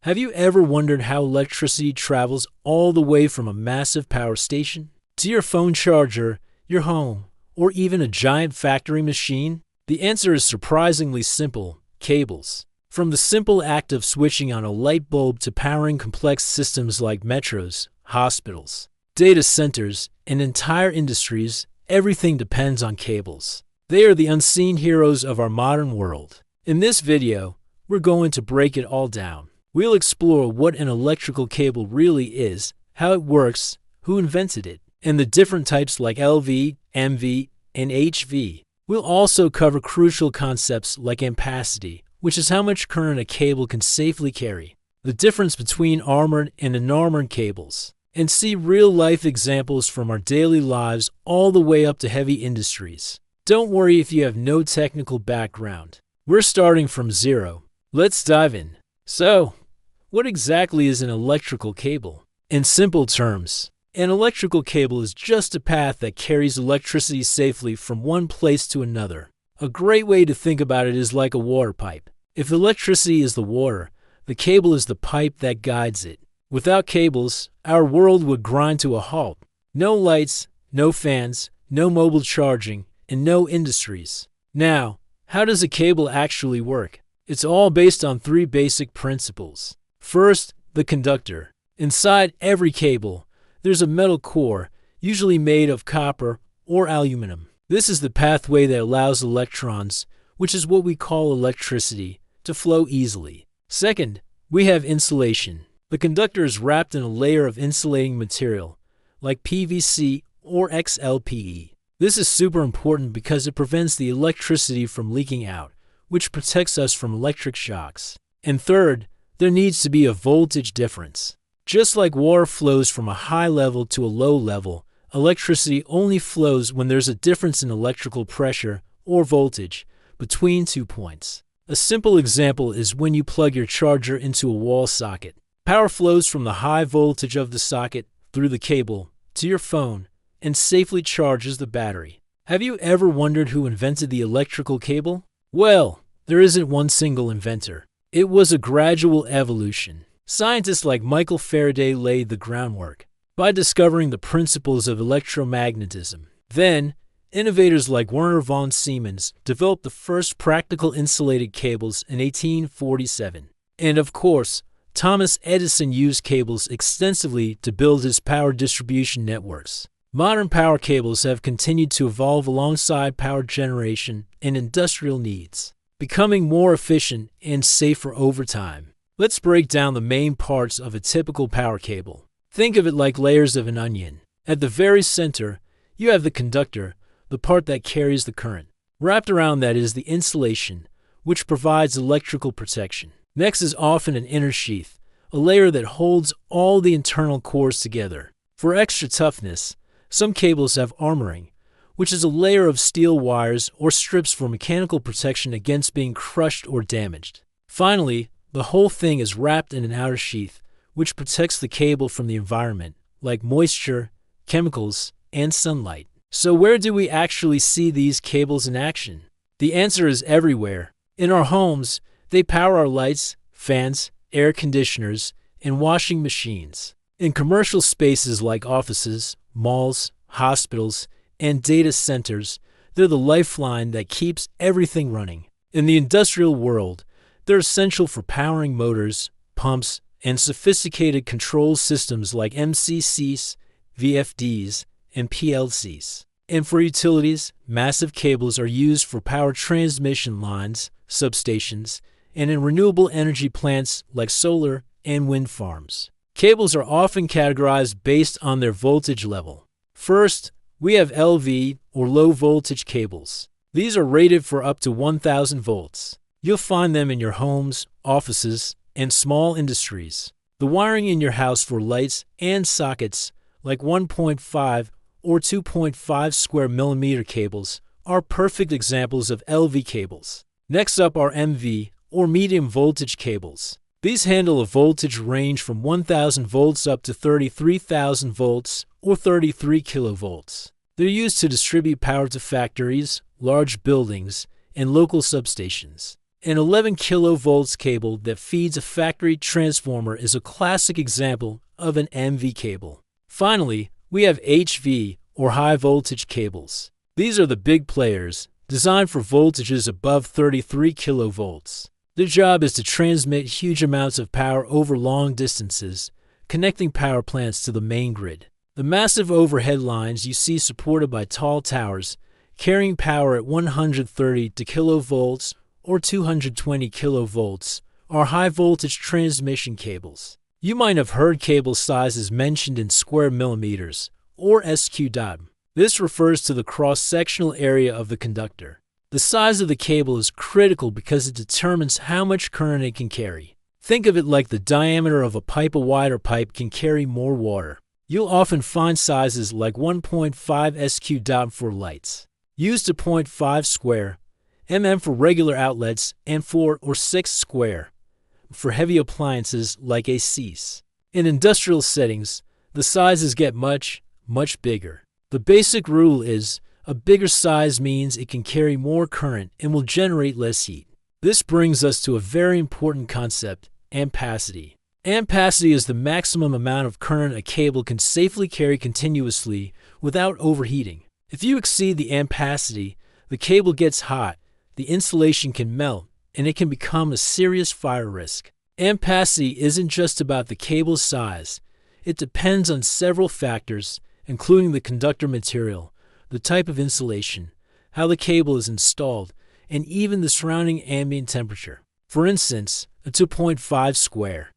Have you ever wondered how electricity travels all the way from a massive power station to your phone charger, your home, or even a giant factory machine? The answer is surprisingly simple: cables. From the simple act of switching on a light bulb to powering complex systems like metros, hospitals, data centers, and entire industries, everything depends on cables. They are the unseen heroes of our modern world. In this video, we're going to break it all down. We'll explore what an electrical cable really is, how it works, who invented it, and the different types like LV, MV, and HV. We'll also cover crucial concepts like ampacity, which is how much current a cable can safely carry, the difference between armored and unarmored cables, and see real-life examples from our daily lives all the way up to heavy industries. Don't worry if you have no technical background. We're starting from zero. Let's dive in. So, what exactly is an electrical cable? In simple terms, an electrical cable is just a path that carries electricity safely from one place to another. A great way to think about it is like a water pipe. If electricity is the water, the cable is the pipe that guides it. Without cables, our world would grind to a halt. No lights, no fans, no mobile charging, and no industries. Now, how does a cable actually work? It's all based on three basic principles. First, the conductor. Inside every cable, there's a metal core, usually made of copper or aluminum. This is the pathway that allows electrons, which is what we call electricity, to flow easily. Second, we have insulation. The conductor is wrapped in a layer of insulating material, like PVC or XLPE. This is super important because it prevents the electricity from leaking out, which protects us from electric shocks. And third, there needs to be a voltage difference. Just like water flows from a high level to a low level, electricity only flows when there's a difference in electrical pressure or voltage between 2 points. A simple example is when you plug your charger into a wall socket. Power flows from the high voltage of the socket through the cable to your phone and safely charges the battery. Have you ever wondered who invented the electrical cable? Well, there isn't one single inventor. It was a gradual evolution. Scientists like Michael Faraday laid the groundwork by discovering the principles of electromagnetism. Then, innovators like Werner von Siemens developed the first practical insulated cables in 1847. And of course, Thomas Edison used cables extensively to build his power distribution networks. Modern power cables have continued to evolve alongside power generation and industrial needs, becoming more efficient and safer over time. Let's break down the main parts of a typical power cable. Think of it like layers of an onion. At the very center, you have the conductor, the part that carries the current. Wrapped around that is the insulation, which provides electrical protection. Next is often an inner sheath, a layer that holds all the internal cores together. For extra toughness, some cables have armoring, which is a layer of steel wires or strips for mechanical protection against being crushed or damaged. Finally, the whole thing is wrapped in an outer sheath, which protects the cable from the environment, like moisture, chemicals, and sunlight. So where do we actually see these cables in action? The answer is everywhere. In our homes, they power our lights, fans, air conditioners, and washing machines. In commercial spaces like offices, malls, hospitals, and data centers, they're the lifeline that keeps everything running. In the industrial world, they're essential for powering motors, pumps, and sophisticated control systems like MCCs, VFDs, and PLCs. And for utilities, massive cables are used for power transmission lines, substations, and in renewable energy plants like solar and wind farms. Cables are often categorized based on their voltage level. First, we have LV, or low voltage cables. These are rated for up to 1,000 volts. You'll find them in your homes, offices, and small industries. The wiring in your house for lights and sockets, like 1.5 or 2.5 square millimeter cables, are perfect examples of LV cables. Next up are MV, or medium voltage cables. These handle a voltage range from 1,000 volts up to 33,000 volts or 33 kilovolts. They're used to distribute power to factories, large buildings, and local substations. An 11 kilovolts cable that feeds a factory transformer is a classic example of an MV cable. Finally, we have HV, or high voltage cables. These are the big players, designed for voltages above 33 kilovolts. Their job is to transmit huge amounts of power over long distances, connecting power plants to the main grid. The massive overhead lines you see supported by tall towers, carrying power at 130 kilovolts or 220 kilovolts, are high-voltage transmission cables. You might have heard cable sizes mentioned in square millimeters, or SQ. This refers to the cross-sectional area of the conductor. The size of the cable is critical because it determines how much current it can carry. Think of it like the diameter of a pipe. A wider pipe can carry more water. You'll often find sizes like 1.5 SQ. For lights, used to 0.5 square, mm for regular outlets, and 4 or 6 square for heavy appliances like ACs. In industrial settings, the sizes get much bigger. The basic rule is a bigger size means it can carry more current and will generate less heat. This brings us to a very important concept, ampacity. Ampacity is the maximum amount of current a cable can safely carry continuously without overheating. If you exceed the ampacity, the cable gets hot, the insulation can melt, and it can become a serious fire risk. Ampacity isn't just about the cable's size. It depends on several factors, including the conductor material, the type of insulation, how the cable is installed, and even the surrounding ambient temperature. For instance, a 2.5 square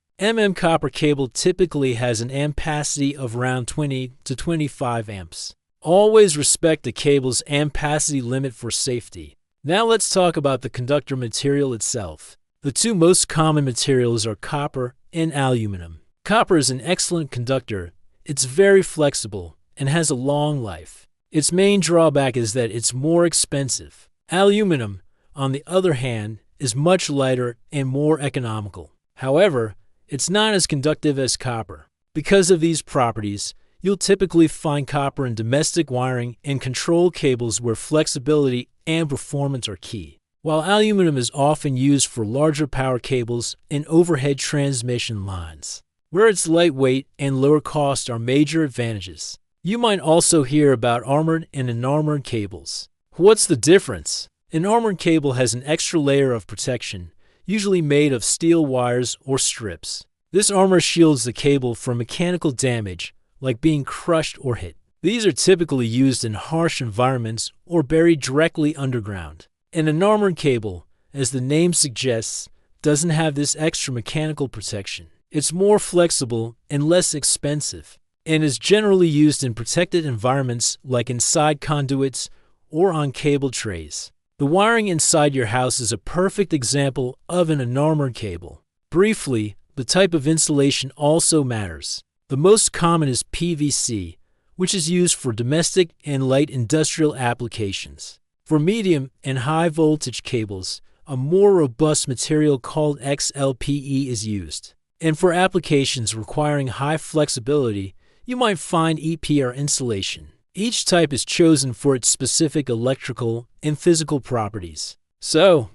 copper cable typically has an ampacity of around 20 to 25 amps. Always respect the cable's ampacity limit for safety. Now let's talk about the conductor material itself. The two most common materials are copper and aluminum. Copper is an excellent conductor. It's very flexible and has a long life. Its main drawback is that it's more expensive. Aluminum, on the other hand, is much lighter and more economical. However, it's not as conductive as copper. Because of these properties, you'll typically find copper in domestic wiring and control cables where flexibility and performance are key, while aluminum is often used for larger power cables and overhead transmission lines, where its lightweight and lower cost are major advantages. You might also hear about armored and unarmored cables. What's the difference? An armored cable has an extra layer of protection, usually made of steel wires or strips. This armor shields the cable from mechanical damage, like being crushed or hit. These are typically used in harsh environments or buried directly underground. An unarmored cable, as the name suggests, doesn't have this extra mechanical protection. It's more flexible and less expensive, and is generally used in protected environments like inside conduits or on cable trays. The wiring inside your house is a perfect example of an unarmored cable. Briefly, the type of insulation also matters. The most common is PVC, which is used for domestic and light industrial applications. For medium and high voltage cables, a more robust material called XLPE is used. And for applications requiring high flexibility, you might find EPR insulation. Each type is chosen for its specific electrical and physical properties. So,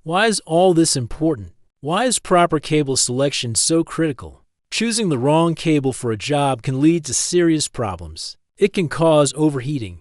why is all this important? Why is proper cable selection so critical? Choosing the wrong cable for a job can lead to serious problems. It can cause overheating,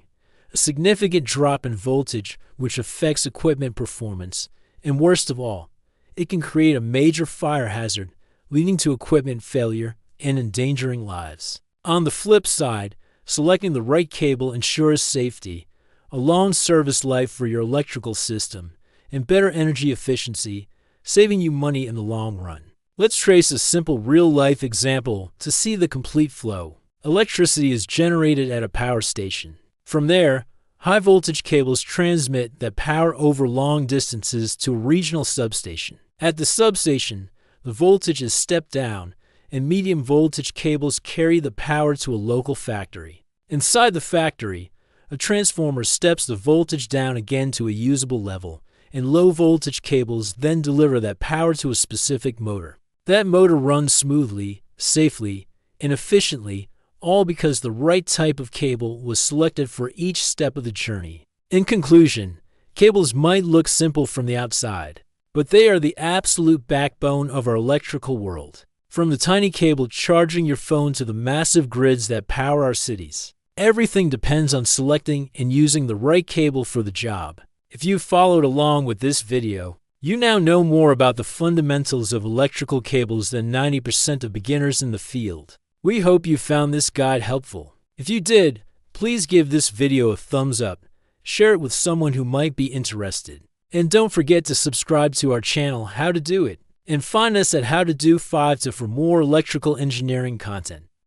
a significant drop in voltage which affects equipment performance, and worst of all, it can create a major fire hazard, leading to equipment failure and endangering lives. On the flip side, selecting the right cable ensures safety, a long service life for your electrical system, and better energy efficiency, saving you money in the long run. Let's trace a simple real-life example to see the complete flow. Electricity is generated at a power station. From there, high-voltage cables transmit that power over long distances to a regional substation. At the substation, the voltage is stepped down, and medium-voltage cables carry the power to a local factory. Inside the factory, a transformer steps the voltage down again to a usable level, and low-voltage cables then deliver that power to a specific motor. That motor runs smoothly, safely, and efficiently, all because the right type of cable was selected for each step of the journey. In conclusion, cables might look simple from the outside, but they are the absolute backbone of our electrical world. From the tiny cable charging your phone to the massive grids that power our cities, everything depends on selecting and using the right cable for the job. If you've followed along with this video, you now know more about the fundamentals of electrical cables than 90% of beginners in the field. We hope you found this guide helpful. If you did, please give this video a thumbs up, share it with someone who might be interested, and don't forget to subscribe to our channel How to Do It, and find us at How to Do 5 for more electrical engineering content.